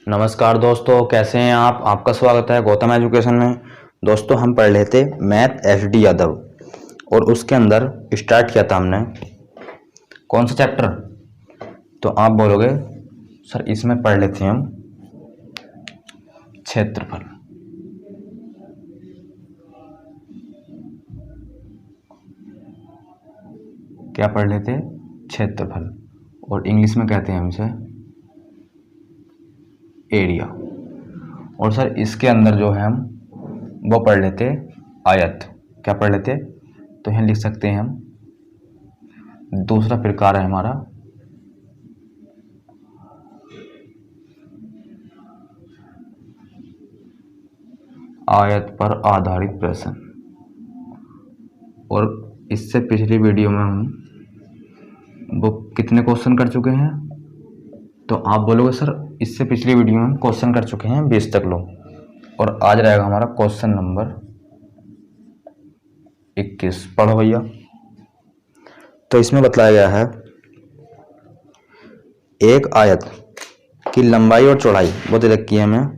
नमस्कार दोस्तों, कैसे हैं आप। आपका स्वागत है गौतम एजुकेशन में। दोस्तों, हम पढ़ रहे थे मैथ एसडी यादव और उसके अंदर स्टार्ट किया था हमने कौन सा चैप्टर। तो आप बोलोगे सर इसमें पढ़ लेते हैं हम क्षेत्रफल। क्या पढ़ लेते? क्षेत्रफल, और इंग्लिश में कहते हैं हम इसे एरिया। और सर इसके अंदर जो है हम वो पढ़ लेते आयत। क्या पढ़ लेते? तो यहाँ लिख सकते हैं हम दूसरा प्रकार है हमारा आयत पर आधारित प्रश्न। और इससे पिछली वीडियो में हम वो कितने क्वेश्चन कर चुके हैं? तो आप बोलोगे सर इससे पिछली वीडियो में हम क्वेश्चन कर चुके हैं 20 तक लो। और आज रहेगा हमारा क्वेश्चन नंबर 21। पढ़ो भैया। तो इसमें बताया गया है एक आयत की लंबाई और चौड़ाई वो दे रखी है हमें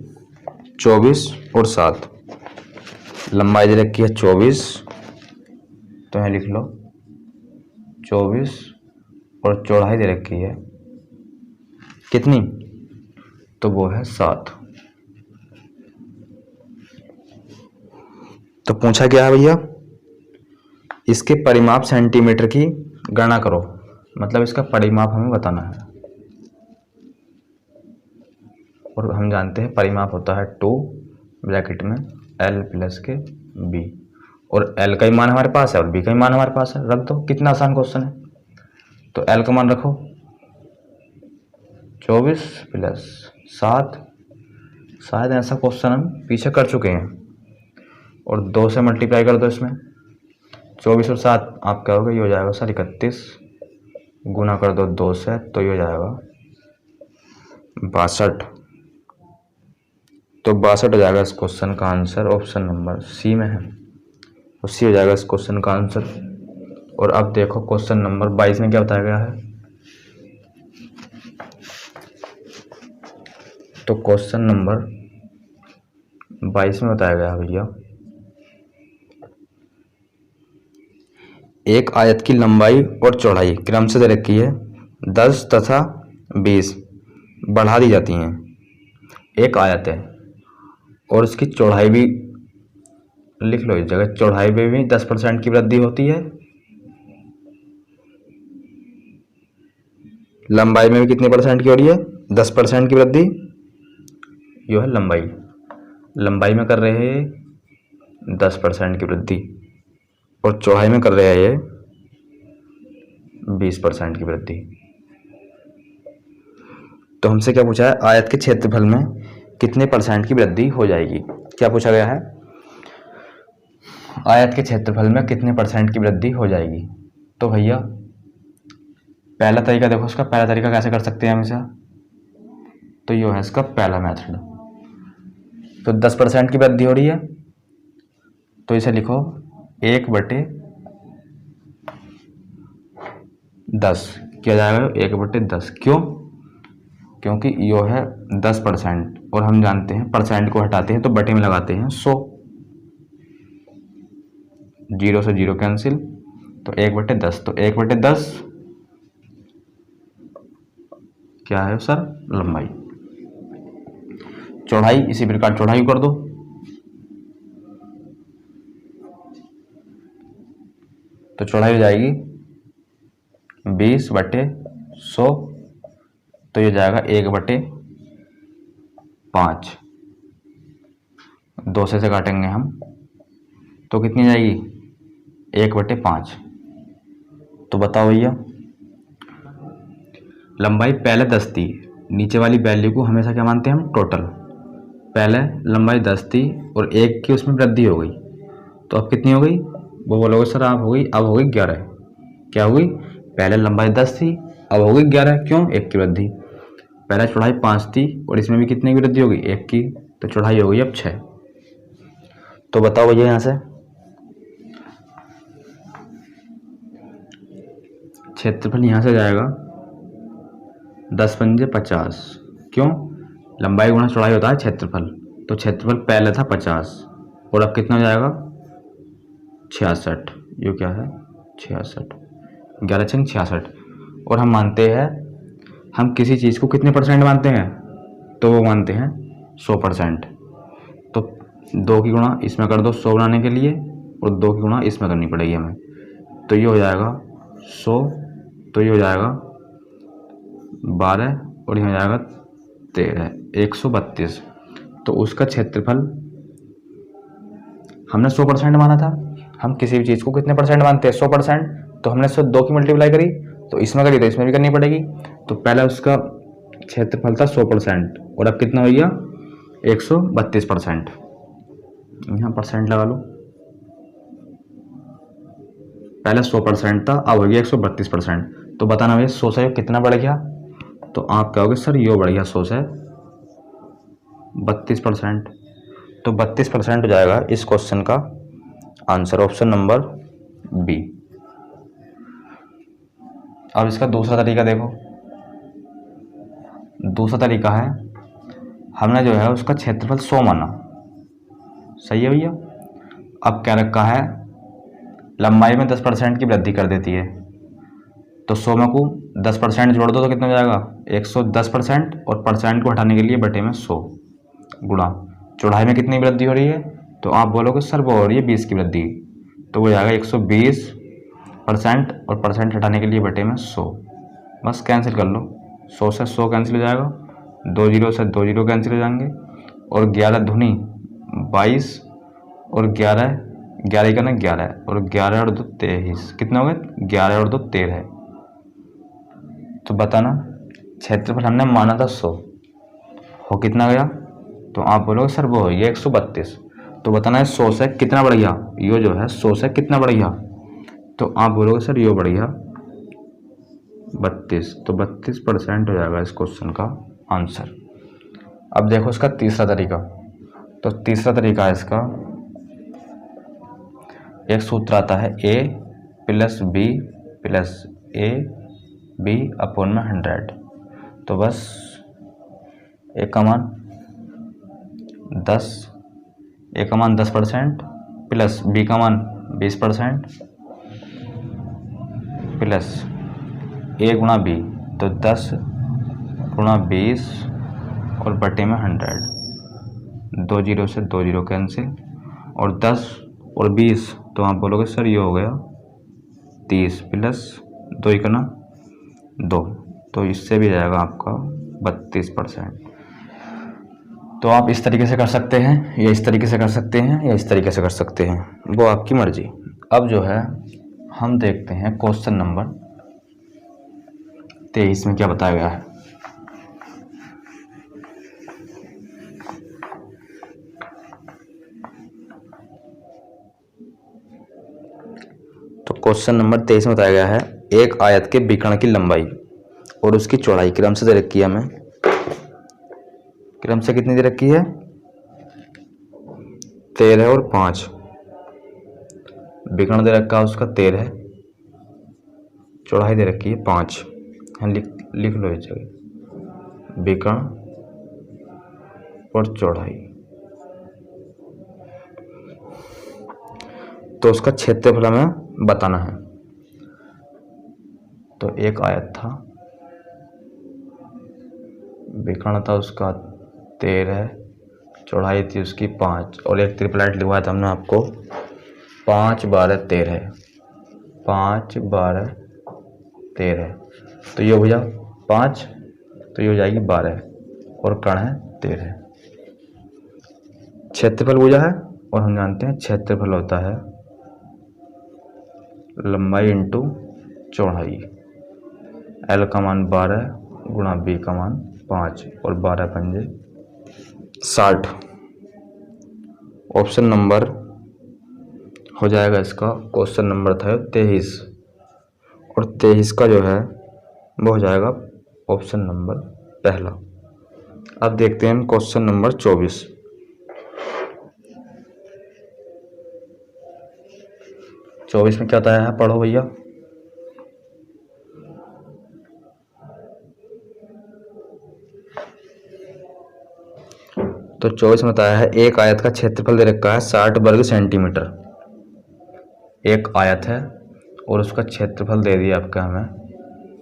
24 और 7। लंबाई दे रखी है 24, तो यहाँ लिख लो 24, और चौड़ाई दे रखी है कितनी? तो वो है 7। तो पूछा क्या है भैया, इसके परिमाप सेंटीमीटर की गणना करो। मतलब इसका परिमाप हमें बताना है। और हम जानते हैं परिमाप होता है 2 ब्रैकेट में L प्लस के B। और L का ही मान हमारे पास है और B का ही मान हमारे पास है। रख दो, कितना आसान क्वेश्चन है। तो L का मान रखो 24 प्लस 7। शायद ऐसा क्वेश्चन हम पीछे कर चुके हैं। और 2 से मल्टीप्लाई कर दो इसमें। 24 और 7 आप क्या होगा, ये हो जाएगा सर 31। गुना कर दो 2 से, तो ये हो जाएगा 62। तो 62 हो जाएगा इस क्वेश्चन का आंसर। ऑप्शन नंबर सी में है, तो सी हो जाएगा इस क्वेश्चन का आंसर। और अब देखो क्वेश्चन नंबर 22 में क्या बताया गया है। तो क्वेश्चन नंबर 22 में बताया गया है भैया, एक आयत की लंबाई और चौड़ाई क्रम से दे रखी है 10 तथा 20 बढ़ा दी जाती हैं। एक आयत है और उसकी चौड़ाई भी लिख लो इस जगह, चौड़ाई में भी 10% की वृद्धि होती है। लंबाई में भी कितने परसेंट की हो रही है? 10% की वृद्धि। यो है लंबाई। लंबाई में कर रहे हैं 10% की वृद्धि, और चौड़ाई में कर रहे हैं ये 20% की वृद्धि। तो हमसे क्या पूछा है, आयत के क्षेत्रफल में कितने परसेंट की वृद्धि हो जाएगी। क्या पूछा गया है, आयत के क्षेत्रफल में कितने परसेंट की वृद्धि हो जाएगी। तो भैया पहला तरीका देखो, इसका पहला तरीका कैसे कर सकते हैं हम इसे। तो ये है इसका पहला मेथड। तो 10% की वृद्धि हो रही है, तो इसे लिखो 1/10 किया जाएगा। 1/10 क्यों? क्योंकि यो है 10% और हम जानते हैं परसेंट को हटाते हैं तो बटे में लगाते हैं 100। 0 से 0 कैंसिल, तो 1/10। तो 1/10 क्या है सर? लंबाई। चौड़ाई इसी प्रकार चौड़ाई कर दो। तो चौड़ाई हो जाएगी 20/100, तो ये जाएगा 1/5। 2 से काटेंगे हम, तो कितनी जाएगी? 1/5। तो बताओ भैया, लंबाई पहले 10 थी, नीचे वाली वैल्यू को हमेशा क्या मानते हैं हम? टोटल। पहले लंबाई 10 थी और 1 की उसमें वृद्धि हो गई, तो अब कितनी हो गई? वो बोलोगे सर आप हो गई, अब हो गई 11। क्या हो गई? पहले लंबाई 10 थी, अब हो गई 11। क्यों? 1 की वृद्धि। पहले चौड़ाई 5 थी और इसमें भी कितने की वृद्धि होगी? 1 की। तो चौड़ाई हो गई अब 6। तो बताओ भैया यहाँ से क्षेत्रफल यहाँ से जाएगा 10×5 = 50। क्यों? लंबाई गुणा चौड़ाई होता है क्षेत्रफल। तो क्षेत्रफल पहले था 50 और अब कितना हो जाएगा 66। ये क्या है 66, 11 छंग 66। और हम मानते हैं, हम किसी चीज़ को कितने परसेंट मानते हैं, तो वो मानते हैं 100%। तो 2 की गुणा इसमें कर दो 100 बनाने के लिए, और 2 की गुणा इसमें करनी पड़ेगी हमें। तो ये हो जाएगा 100, तो ये हो जाएगा 12 और ये हो जाएगा 13, 132। तो उसका क्षेत्रफल हमने 100% माना था। हम किसी भी चीज़ को कितने परसेंट मानते हैं 100%। तो हमने 102 की मल्टीप्लाई करी, तो इसमें करी तो इसमें भी करनी पड़ेगी। तो पहले उसका क्षेत्रफल था 100% और अब कितना हो गया 132%। यहाँ परसेंट लगा लो, पहले 100% था, अब हो गया 132%। तो बताना भैया 100 से कितना बढ़ गया, तो आप कहोगे सर यो बढ़ गया 100 से 32%। तो 32% हो जाएगा इस क्वेश्चन का आंसर, ऑप्शन नंबर बी। अब इसका दूसरा तरीका देखो। दूसरा तरीका है, हमने जो है उसका क्षेत्रफल 100 माना, सही है भैया। अब क्या रखा है, लंबाई में 10% की वृद्धि कर देती है। तो 100 में को 10% जोड़ दो तो कितना हो जाएगा 110%, और परसेंट को हटाने के लिए बटे में 100 गुणा चौड़ाई में कितनी वृद्धि हो रही है, तो आप बोलोगे सर वो हो रही है 20 की वृद्धि। तो वो जाएगा 120% और परसेंट हटाने के लिए बटे में 100। बस कैंसिल कर लो, 100 से 100 कैंसिल हो जाएगा, 2 जीरो से 2 जीरो कैंसिल हो जाएंगे, और 11 धुनी 22 और 11 11 का ना 11, और 11 और 2 23, कितना हो गया 11 और 2 13। तो बताना क्षेत्रफल हमने माना था 100, हो कितना गया, तो आप बोलोगे सर वो हो गया 132। तो बताना है 100 से कितना बढ़ गया, यो जो है 100 से कितना बढ़ गया, तो आप बोलोगे सर यो बढ़ गया 32। तो 32% हो जाएगा इस क्वेश्चन का आंसर। अब देखो इसका तीसरा तरीका। तो तीसरा तरीका है इसका, एक सूत्र आता है a plus B plus A B upon में 100। तो बस ए का मान 10, ए का मान 10% प्लस बी का मान 20% प्लस ए गुणा बी, तो 10 गुणा 20 और बटे में 100, 2 जीरो से 2 जीरो कैंसिल, और 10 और 20, तो आप बोलोगे सर ये हो गया 30 प्लस 2 इकना 2, तो इससे भी जाएगा आपका 32%। तो आप इस तरीके से कर सकते हैं, या इस तरीके से कर सकते हैं, या इस तरीके से कर सकते हैं, वो आपकी मर्जी। अब जो है हम देखते हैं क्वेश्चन नंबर 23 में क्या बताया गया है। तो क्वेश्चन नंबर 23 में बताया गया है, एक आयत के विकर्ण की लंबाई और उसकी चौड़ाई क्रम से दे रखी है हमें। क्रम से कितनी दे रखी है 13 और 5। विकर्ण दे रखा है उसका 13, चौड़ाई दे रखी है 5। लिख लो इस जगह विकर्ण और चौड़ाई। तो उसका क्षेत्रफल हमें बताना है। तो एक आयत था, विकर्ण था उसका 13, चौड़ाई थी उसकी 5, और एक ट्रिपलेट लिखवाया था हमने आपको 5 12 13, 5 12 13। तो ये हो जाए 5, तो ये हो जाएगी 12, और कर्ण है 13। क्षेत्रफल पूछा है, और हम जानते हैं क्षेत्रफल होता है लंबाई इंटू चौड़ाई। एल का मान 12 गुणा बी का मान 5, और 12 पंजे 60। ऑप्शन नंबर हो जाएगा इसका, क्वेश्चन नंबर था 23, और 23 का जो है वो हो जाएगा ऑप्शन नंबर पहला। अब देखते हैं हम क्वेश्चन नंबर 24। में क्या बताया है, पढ़ो भैया। 24 में बताया है एक आयत का क्षेत्रफल दे रखा है 60 वर्ग सेंटीमीटर। एक आयत है और उसका क्षेत्रफल दे दिया आपका हमें।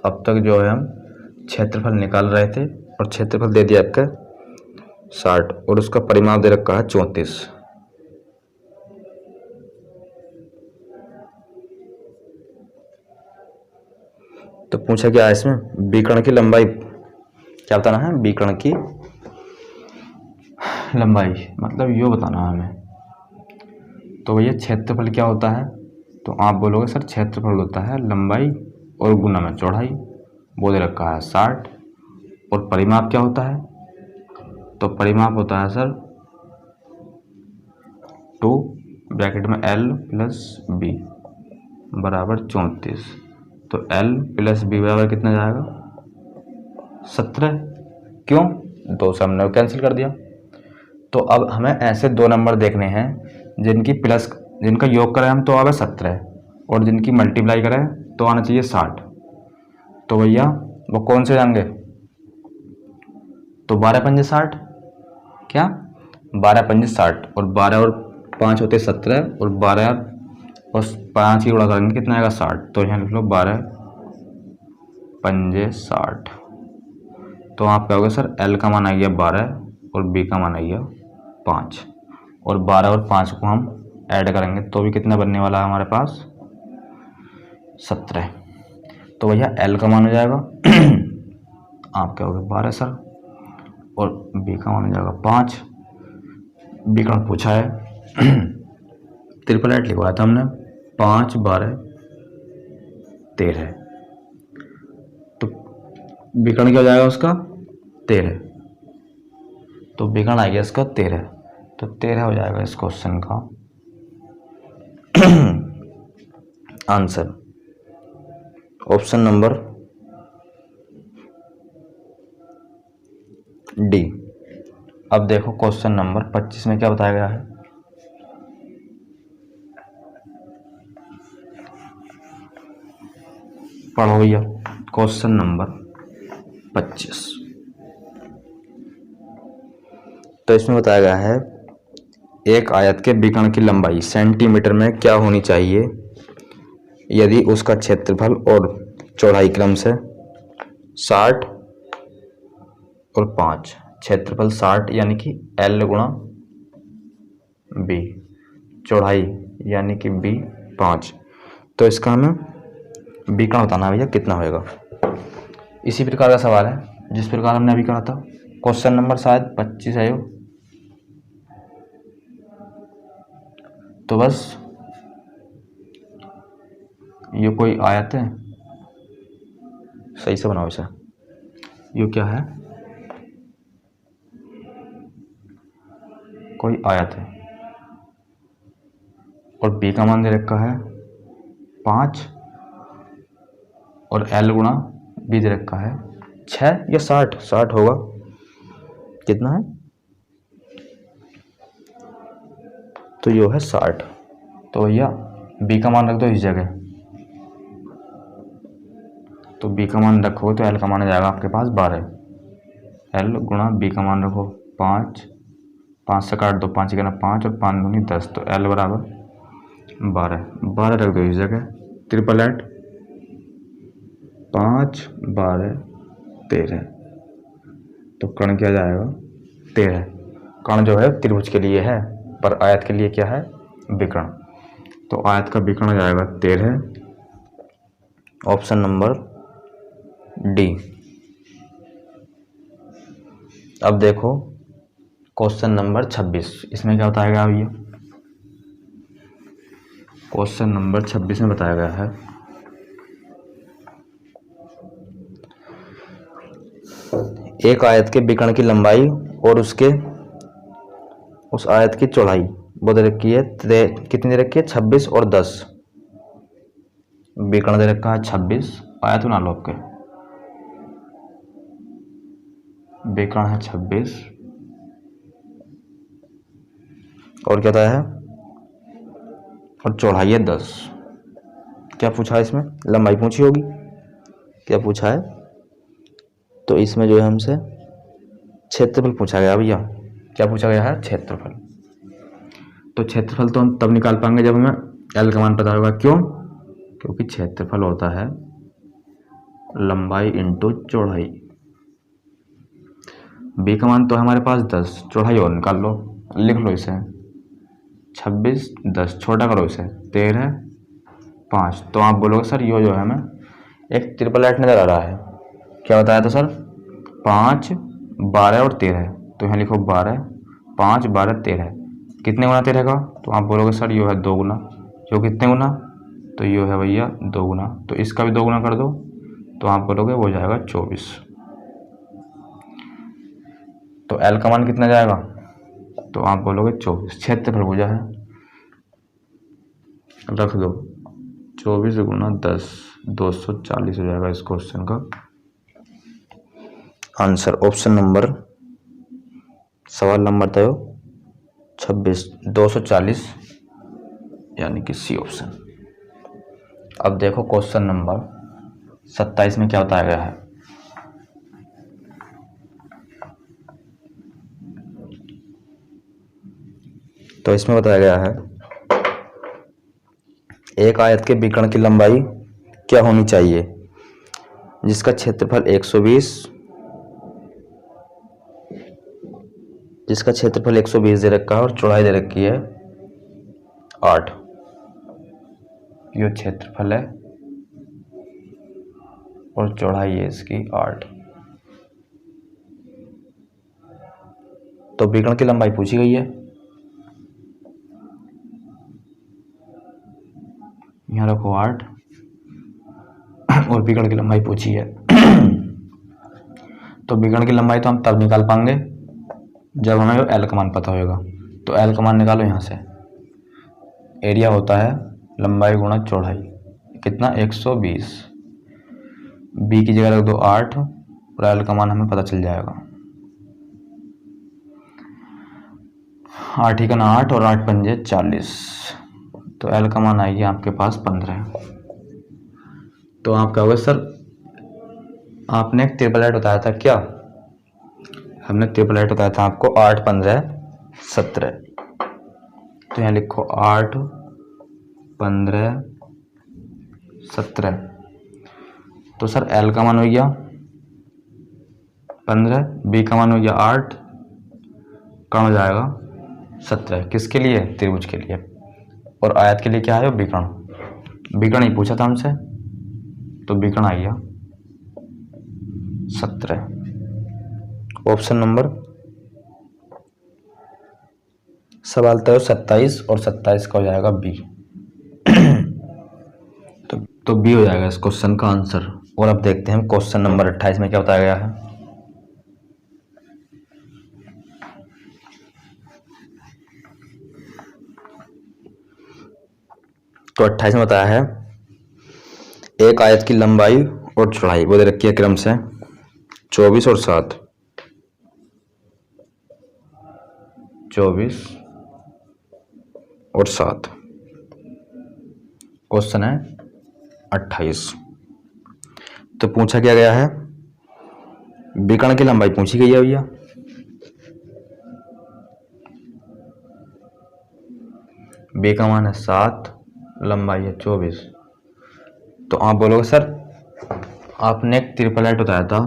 अब तक जो है हम क्षेत्रफल निकाल रहे थे और क्षेत्रफल दे दिया आपका 60 और उसका परिमाप दे रखा है 34। तो पूछा क्या है इसमें, विकर्ण की लंबाई क्या बताना है, विकर्ण की लंबाई मतलब यो बताना है हमें। तो भैया क्षेत्रफल क्या होता है, तो आप बोलोगे सर क्षेत्रफल होता है लंबाई और गुना में चौड़ाई, वो दे रखा है 60। और परिमाप क्या होता है, तो परिमाप होता है सर 2 ब्रैकेट में L प्लस B बराबर 34। तो L प्लस B बराबर कितना जाएगा 17। क्यों, 2 से हमने कैंसिल कर दिया। तो अब हमें ऐसे 2 नंबर देखने हैं जिनका योग करें हम तो आवे 17 और जिनकी मल्टीप्लाई करें तो आना चाहिए 60। तो भैया वो कौन से जाएंगे, तो 12 पंजे 60, क्या 12 पंजे 60 और 12 और 5 होते 17 और 12 और 5 की गुणा करेंगे कितना आएगा 60। तो यहाँ लिख लो 12 पंजे 60। तो आप कहोगे सर L का मान आ गया 12 और B का मान आ गया 5 और 12 और 5 को हम ऐड करेंगे तो भी कितना बनने वाला है हमारे पास 17। तो भैया L का मान हो जाएगा आप कहोगे 12 सर और B का मान हो जाएगा 5। विकर्ण पूछा है ट्रिपल एट लिखवाया था हमने 5 12 13। तो विकर्ण क्या हो जाएगा उसका 13। तो विकर्ण आ गया इसका 13। तो 13 हो जाएगा इस क्वेश्चन का आंसर, ऑप्शन नंबर डी। अब देखो क्वेश्चन नंबर 25 में क्या बताया गया है, पढ़ो भैया क्वेश्चन नंबर 25। तो इसमें बताया गया है एक आयत के विकर्ण की लंबाई सेंटीमीटर में क्या होनी चाहिए यदि उसका क्षेत्रफल और चौड़ाई क्रम से 60 और 5। क्षेत्रफल 60 यानी कि L गुणा B, चौड़ाई यानी कि B 5। तो इसका हमें विकर्ण बताना है भैया कितना होएगा। इसी प्रकार का सवाल है जिस प्रकार हमने अभी करा था, क्वेश्चन नंबर शायद 25 है यो। तो बस ये कोई आयत है, सही से बनाओ इसे, ये क्या है कोई आयत है और B का मान दे रखा है 5 और L गुणा B दे रखा है 6 या 60 होगा, कितना है, तो ये है 60। तो भैया B का मान रख दो इस जगह, तो B का मान रखोगे तो L का मान आ जाएगा आपके पास 12। L गुणा B का मान रखो 5, 5 से काट दो 5 का 5 और 5 दूनी 10। तो L बराबर 12 रख दो इस जगह। Triple eight 5 12 13। तो कर्ण क्या जाएगा 13। कर्ण जो है त्रिभुज के लिए है पर आयत के लिए क्या है विकर्ण। तो आयत का विकर्ण जाएगा 13, ऑप्शन नंबर डी। अब देखो क्वेश्चन नंबर 26, इसमें क्या बताया गया भैया, क्वेश्चन नंबर 26 में बताया गया है एक आयत के विकर्ण की लंबाई और उस आयत की चौड़ाई वो दे रखी है कितनी दे रखी है 26 और 10। विकर्ण दे रखा है 26, आयत बना लो आपके, विकर्ण है 26 और क्या है और चौड़ाई है 10। क्या पूछा है इसमें, लंबाई पूछी होगी, क्या पूछा है, तो इसमें जो है हमसे क्षेत्रफल पूछा गया भैया, क्या पूछा गया है? क्षेत्रफल। तो क्षेत्रफल तो हम तब निकाल पाएंगे जब हमें एल का मान पता होगा। क्यों? क्योंकि क्षेत्रफल होता है लंबाई इंटू चौड़ाई। बी का मान तो है हमारे पास 10, चौड़ाई और निकाल लो, लिख लो इसे 26, 10 छोटा करो इसे 13, 5। तो आप बोलोगे सर ये जो है हमें एक ट्रिपलेट नजर आ रहा है। क्या बताया था सर? 5, 12 और 13। तो यहाँ लिखो 12, 5, 12, 13। कितने गुना 13 का? तो आप बोलोगे सर ये है 2 गुना। जो कितने गुना? तो ये है भैया 2 गुना। तो इसका भी 2 गुना कर दो, तो आप बोलोगे वो जाएगा 24। तो एल का मान कितना जाएगा? तो आप बोलोगे 24। क्षेत्रफल पूछा है, रख दो 24 गुना 10, 240 हो जाएगा इस क्वेश्चन का आंसर। ऑप्शन नंबर, सवाल नंबर था 26, 240 यानी कि सी ऑप्शन। अब देखो क्वेश्चन नंबर 27 में क्या बताया गया है। तो इसमें बताया गया है एक आयत के विकर्ण की लंबाई क्या होनी चाहिए जिसका क्षेत्रफल 120 दे रखा है और चौड़ाई दे रखी है 8। ये क्षेत्रफल है और चौड़ाई है इसकी 8। तो विकर्ण की लंबाई पूछी गई है। यहाँ रखो 8 और विकर्ण की लंबाई पूछी है। तो विकर्ण की लंबाई तो हम तब निकाल पाएंगे जब हमें एल का मान पता होगा। तो एल का मान निकालो यहाँ से। एरिया होता है लंबाई गुणा चौड़ाई। कितना? 120। बी की जगह रख दो 8 और एल का मान हमें पता चल जाएगा। 8 ही का ना 8 और 8 पंजे 40। तो एल का मान आएगी आपके पास 15। तो आप कहोगे सर आपने एक ट्रिपलेट बताया था क्या? हमने ट्रिपलेट बताया था आपको 8, 15, 17। तो यहाँ लिखो 8, 15, 17। तो सर एल का मान हो गया 15, बी का मान हो गया 8, कौन हो जाएगा 17। किसके लिए? त्रिभुज के लिए। और आयत के लिए क्या है? विकर्ण। विकर्ण ही पूछा था हमसे, तो विकर्ण आ गया 17। ऑप्शन नंबर, सवाल तो 27 और 27 का हो जाएगा बी। तो बी हो जाएगा इस क्वेश्चन का आंसर। और अब देखते हैं क्वेश्चन नंबर 28 में क्या बताया गया है। तो 28 में बताया है एक आयत की लंबाई और चौड़ाई वो दे रखी है क्रम से 24 और 7। 24 और 7। क्वेश्चन है 28। तो पूछा क्या गया है? विकर्ण की लंबाई पूछी गई है भैया। बी का मान है 7, लंबाई है 24। तो आप बोलोगे सर आपने एक ट्रिपलेट बताया था।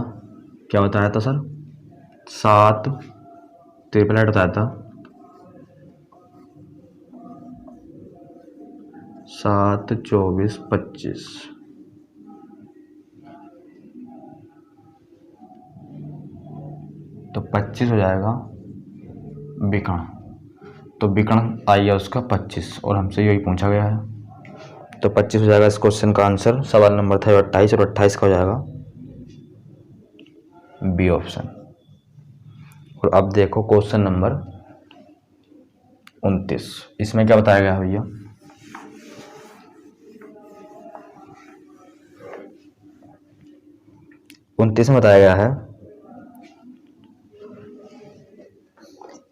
क्या बताया था सर? 7 ट्रिपलेट बताया था। 7, 24, 25। तो 25 हो जाएगा विकर्ण। तो विकर्ण आई है उसका 25 और हमसे यही पूछा गया है। तो 25 हो जाएगा इस क्वेश्चन का आंसर। सवाल नंबर था 28 और 28 का हो जाएगा बी ऑप्शन। और अब देखो क्वेश्चन नंबर 29। इसमें क्या बताया गया है भैया? उनतीस में बताया गया है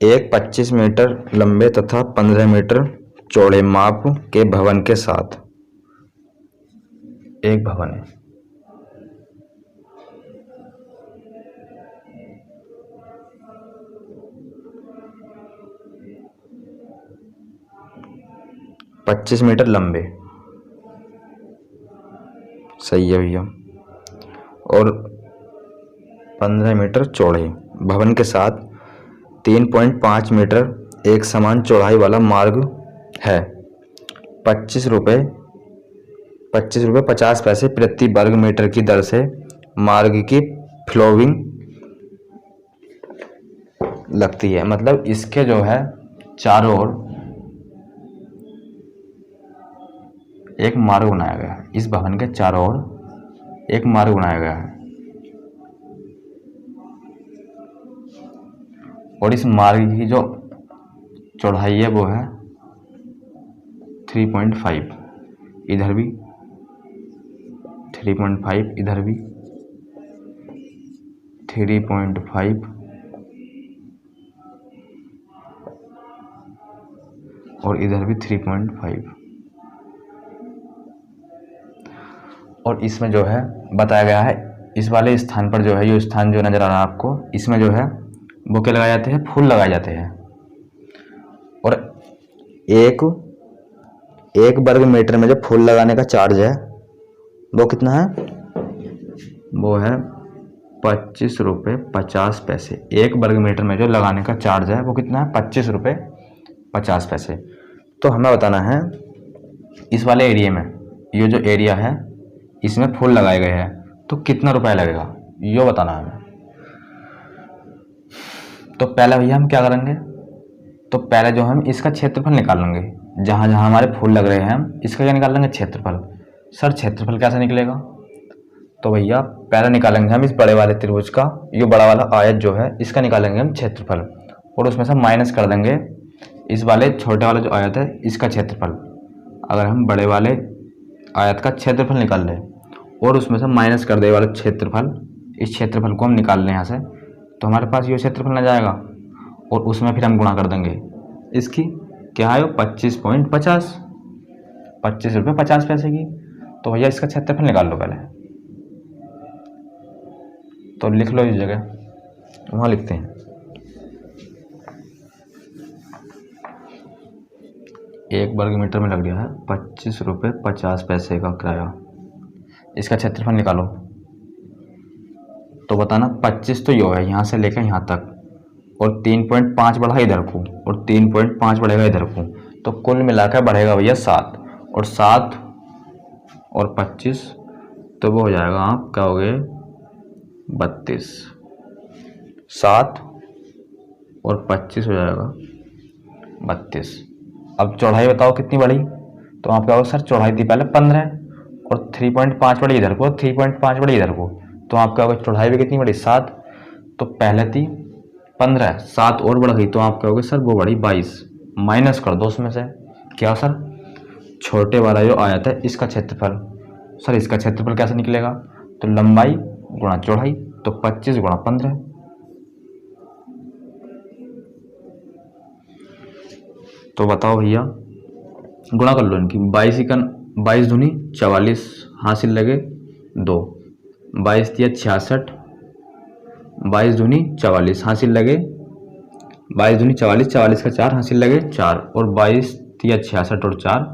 एक 25 मीटर लंबे तथा 15 मीटर चौड़े माप के भवन के साथ एक भवन है। 25 मीटर लंबे, सही है भैया, और 15 मीटर चौड़े भवन के साथ 3.5 मीटर एक समान चौड़ाई वाला मार्ग है। 25 रुपये 50 पैसे प्रति वर्ग मीटर की दर से मार्ग की फ्लोविंग लगती है। मतलब इसके जो है चारों ओर एक मार्ग बनाया गया है, इस भवन के चारों ओर एक मार्ग बनाया गया है, और इस मार्ग की जो चौड़ाई है वो है 3.5, इधर भी 3.5, इधर भी 3.5 और इधर भी 3.5। और इसमें जो है बताया गया है, इस वाले स्थान पर जो है, ये स्थान जो नज़र आ रहा है आपको, इसमें जो है वो क्या लगाए जाते हैं, फूल लगाए जाते हैं। और एक वर्ग मीटर में जो फूल लगाने का चार्ज है वो कितना है, वो है 25 रुपये 50 पैसे। एक वर्ग मीटर में जो लगाने का चार्ज है वो कितना है, 25 रुपये 50 पैसे। तो हमें बताना है इस वाले एरिया में, ये जो एरिया है इसमें फूल लगाए गए हैं तो कितना रुपया लगेगा, ये बताना है हमें। तो पहले भैया हम क्या करेंगे, तो पहले जो हम इसका क्षेत्रफल निकाल लेंगे, जहाँ जहाँ हमारे फूल लग रहे हैं हम इसका क्या निकाल लेंगे, क्षेत्रफल। सर क्षेत्रफल कैसे निकलेगा, तो भैया पहले निकालेंगे हम इस बड़े वाले त्रिभुज का, ये बड़ा वाला आयत जो है इसका निकालेंगे हम क्षेत्रफल, और उसमें से माइनस कर देंगे इस वाले छोटे वाले जो आयत है इसका क्षेत्रफल। अगर हम बड़े वाले आयत का क्षेत्रफल निकाल लें और उसमें से माइनस कर दे वाले क्षेत्रफल, इस क्षेत्रफल को हम निकाल लें यहाँ से, तो हमारे पास ये क्षेत्रफल आ जाएगा, और उसमें फिर हम गुणा कर देंगे इसकी, क्या है वो 25.50, 25 रुपये 50 पैसे की। तो भैया इसका क्षेत्रफल निकाल लो पहले, तो लिख लो इस जगह, वहाँ लिखते हैं 1 वर्ग मीटर में लग गया है 25 रुपये 50 पैसे का किराया। इसका क्षेत्रफल निकालो, तो बताना 25 तो यो है यहाँ से लेकर यहाँ तक, और 3.5 बढ़ा इधर को, और 3.5 बढ़ेगा इधर को, तो कुल मिलाकर बढ़ेगा भैया 7, और 7 और 25 तो वो हो जाएगा, आप क्या हो गए 32, 7 और 25 हो जाएगा 32। अब चौड़ाई बताओ कितनी बढ़ी, तो आप क्या होगा, सर चौड़ाई थी पहले 15 और 3.5 बढ़ी इधर को, 3.5 बढ़ी इधर को, तो आप क्या होगा चौड़ाई भी कितनी बढ़ी 7, तो पहले थी 15, 7 और बढ़ गई, तो आप क्या होगे सर वो बढ़ी 22, माइनस कर दो उसमें से, क्या सर छोटे वाला जो आयत है इसका क्षेत्रफल। सर इसका क्षेत्रफल कैसे निकलेगा, तो लंबाई गुणा चौड़ाई, तो 25 गुणा 15, तो बताओ भैया गुणा कर लो इनकी, 22 दूनी 44, हासिल लगे 2, 22 दिया 66, 22 दूनी 44 हासिल लगे, 22 दूनी 44, 44 का 4 हासिल लगे 4, और 22 दिया 66 और 4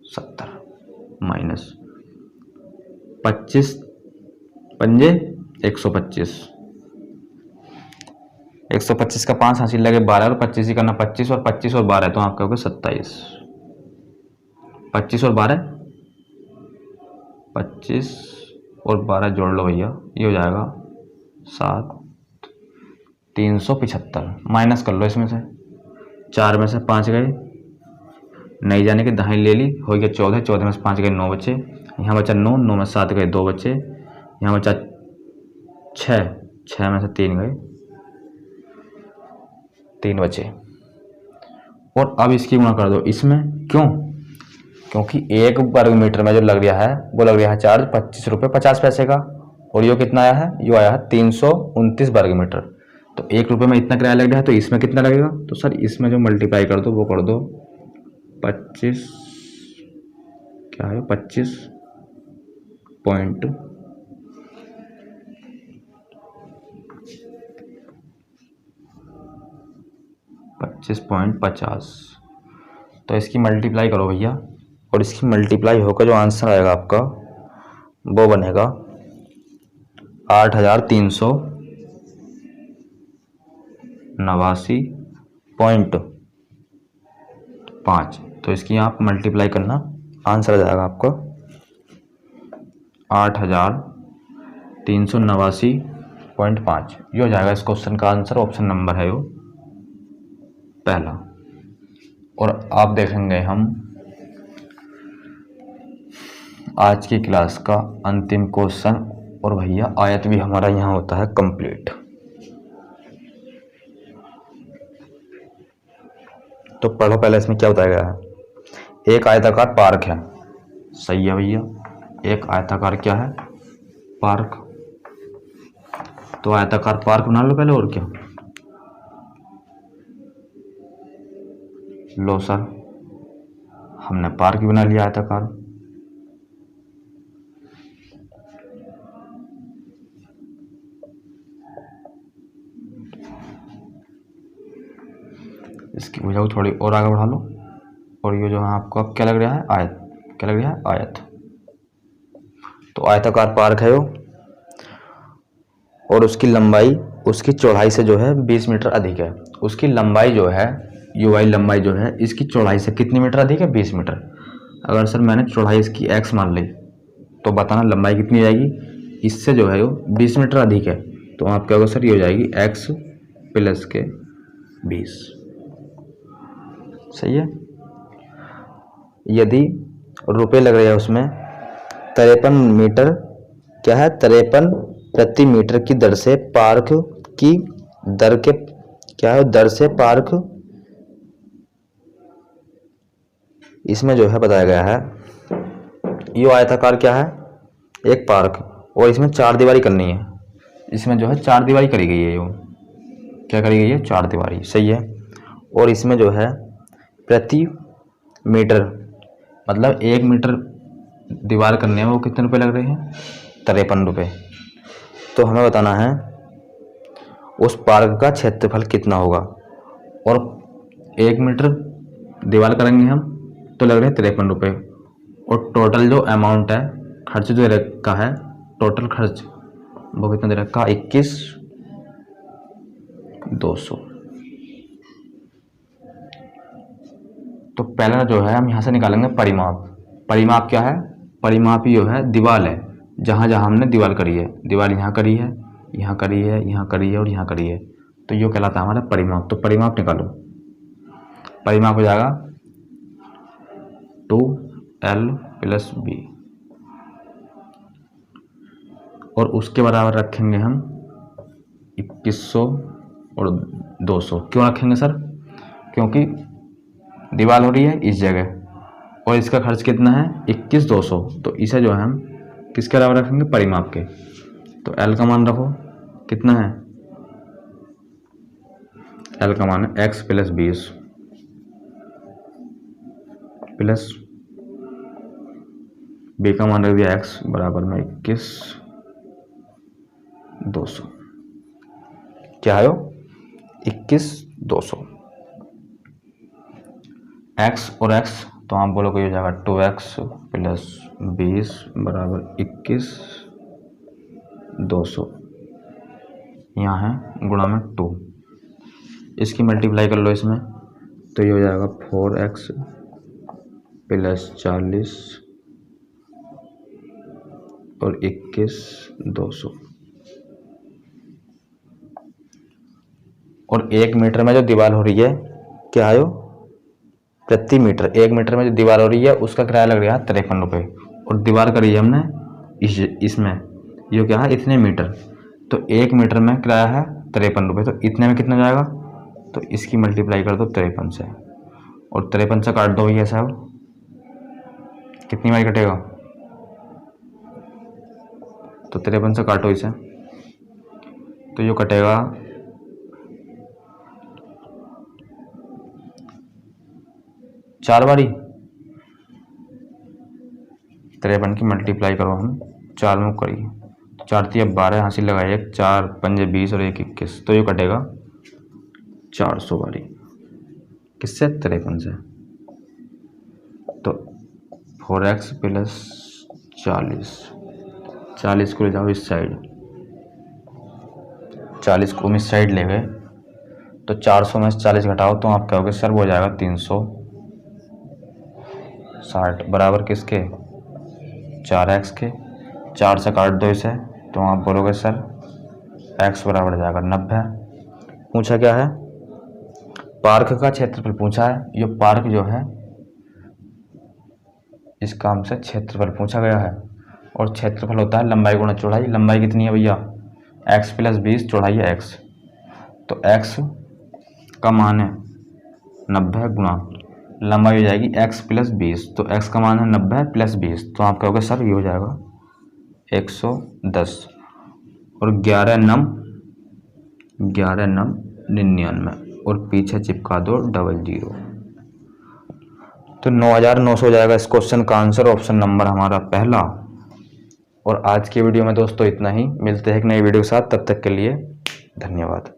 70, माइनस 25 पंजे 125, 125 का 5 हासिल लगे 12, और 25 ही करना 25, और 25 और 12 तो आप कहोगे 27, 25 और 12, 25 और 12 जोड़ लो भैया, ये हो जाएगा 7, 375, माइनस कर लो इसमें से, 4 में से 5 गए, नहीं जाने की दहाई ले ली, हो गया 14, 14 में से 5 गए 9 बचे, यहाँ बचा 9, 9 में 7 गए 2 बचे, यहाँ बचा 6, 6 में से 3 गए 3 बचे, और अब इसकी गुणा कर दो इसमें, क्यों, क्योंकि 1 वर्ग मीटर में जो लग रहा है वो लग रहा है चार्ज 25 रुपये 50 पैसे का, और ये कितना आया है, ये आया है 329 वर्ग मीटर, तो 1 रुपये में इतना किराया लग रहा है, तो इसमें कितना लगेगा, तो सर इसमें जो मल्टीप्लाई कर दो वो कर दो 25, क्या है 25 पॉइंट 25.50, तो इसकी मल्टीप्लाई करो भैया, और इसकी मल्टीप्लाई होकर जो आंसर आएगा आपका वो बनेगा 8389.5। तो इसकी आप मल्टीप्लाई करना, आंसर आ जाएगा आपका 8389.5। ये हो जाएगा इस क्वेश्चन का आंसर। ऑप्शन नंबर है वो पहला। और आप देखेंगे हम आज की क्लास का अंतिम क्वेश्चन, और भैया आयत भी हमारा यहाँ होता है कंप्लीट। तो पढ़ो पहले इसमें क्या बताया गया है। एक आयताकार पार्क है, सही है भैया, एक आयताकार क्या है, पार्क। तो आयताकार पार्क बना लो पहले, और क्या। लो सर, हमने पार्क भी बना लिया आयताकार। इसकी भुजा को थोड़ी और आगे बढ़ा लो, और ये जो है आपको अब क्या लग रहा है, आयत। क्या लग रहा है, आयत। तो आयताकार पार्क है वो, और उसकी लंबाई उसकी चौड़ाई से जो है 20 मीटर अधिक है। उसकी लंबाई जो है, यूआई लंबाई जो है इसकी चौड़ाई से कितनी मीटर अधिक है, 20 मीटर। अगर सर मैंने चौड़ाई इसकी x मान ली, तो बताना लंबाई कितनी जाएगी, इससे जो है वो 20 मीटर अधिक है। तो आप क्या होगा सर, ये हो जाएगी x प्लस के 20। सही है। यदि रुपए लग रहे हैं उसमें 53 मीटर, क्या है, 53 प्रति मीटर की दर से पार्क की दर के, क्या है, दर से पार्क, इसमें जो है बताया गया है ये आयताकार क्या है, एक पार्क, और इसमें 4 दीवारी करनी है। इसमें जो है 4 दीवारी करी गई है, यो क्या करी गई है, 4 दीवारी। सही है। और इसमें जो है प्रति मीटर, मतलब 1 मीटर दीवार करने में वो कितने रुपए लग रहे हैं, 53 रुपये। तो हमें बताना है उस पार्क का क्षेत्रफल कितना होगा, और 1 मीटर दीवार करेंगे हम तो लग रहे हैं 53 रुपये। और टोटल जो अमाउंट है, खर्च जो रखा है, टोटल खर्च वो कितना दे रखा, 21,200। तो पहला जो है हम यहाँ से निकालेंगे परिमाप। परिमाप क्या है, परिमाप ही जो है दीवार है, जहाँ जहाँ हमने दीवार करी है। दीवार यहाँ करी है, यहाँ करी है, यहाँ करी है, और यहाँ करी है। तो ये कहलाता है हमारा परिमाप। तो परिमाप निकालो। परिमाप हो जाएगा 2L + B, और उसके बराबर रखेंगे हम 2100 और 200। क्यों रखेंगे सर, क्योंकि दीवार हो रही है इस जगह, और इसका खर्च कितना है, 21,200। तो इसे जो है हम किसके बराबर रखेंगे, परिमाप के। तो L का मान रखो, कितना है, L का मान है x + 20 प्लस B का मान रख दिया x बराबर में 21,200। क्या है वो, 21,200। x और x, तो आप बोलोगे हो जाएगा 2x + 20 बराबर 21,200। यहाँ है गुणा में 2, इसकी मल्टीप्लाई कर लो इसमें, तो ये हो जाएगा 4x + 40 और 21,200। और 1 मीटर में जो दीवार हो रही है, क्या है वो, प्रति मीटर। 1 मीटर में जो दीवार हो रही है उसका किराया लग रहा है 53 रुपये, और दीवार करी है हमने इसमें, ये क्या है, इतने मीटर। तो 1 मीटर में किराया है 53 रुपये, तो इतने में कितना जाएगा, तो इसकी मल्टीप्लाई कर दो 53 से, और 53 से काट दो भैया साहब, कितनी बार कटेगा, तो 53 से काटो इसे, तो ये कटेगा 4 बारी। 53 की मल्टीप्लाई करो हम 4 में करिए, 4 × 12, हासिल लगाइए, 4 × 5 = 20 और 1 = 21। तो ये कटेगा 400 बारी, किससे, 53 से। 4x प्लस 40 को ले जाओ इस साइड, 40 को हम इस साइड ले गए तो 400 में से 40 घटाओ तो आप कहोगे सर वो हो जाएगा 360 बराबर किसके 4x के। 4 से काट दो इसे तो आप बोलोगे सर x बराबर हो जाएगा 90। पूछा क्या है, पार्क का क्षेत्रफल पूछा है। ये पार्क जो है इस काम से क्षेत्रफल पूछा गया है और क्षेत्रफल होता है लंबाई गुणा चौड़ाई। लंबाई कितनी है भैया x प्लस 20, चौड़ाई है x, तो x का मान है 90 गुणा लंबाई हो जाएगी x प्लस 20, तो x का मान है 90 प्लस 20, तो आप कहोगे सर ये हो जाएगा 110 और 11 नम 99 और पीछे चिपका दो 00, तो 9900 हो जाएगा इस क्वेश्चन का आंसर, ऑप्शन नंबर हमारा पहला। और आज की वीडियो में दोस्तों इतना ही, मिलते हैं एक नई वीडियो के साथ, तब तक के लिए धन्यवाद।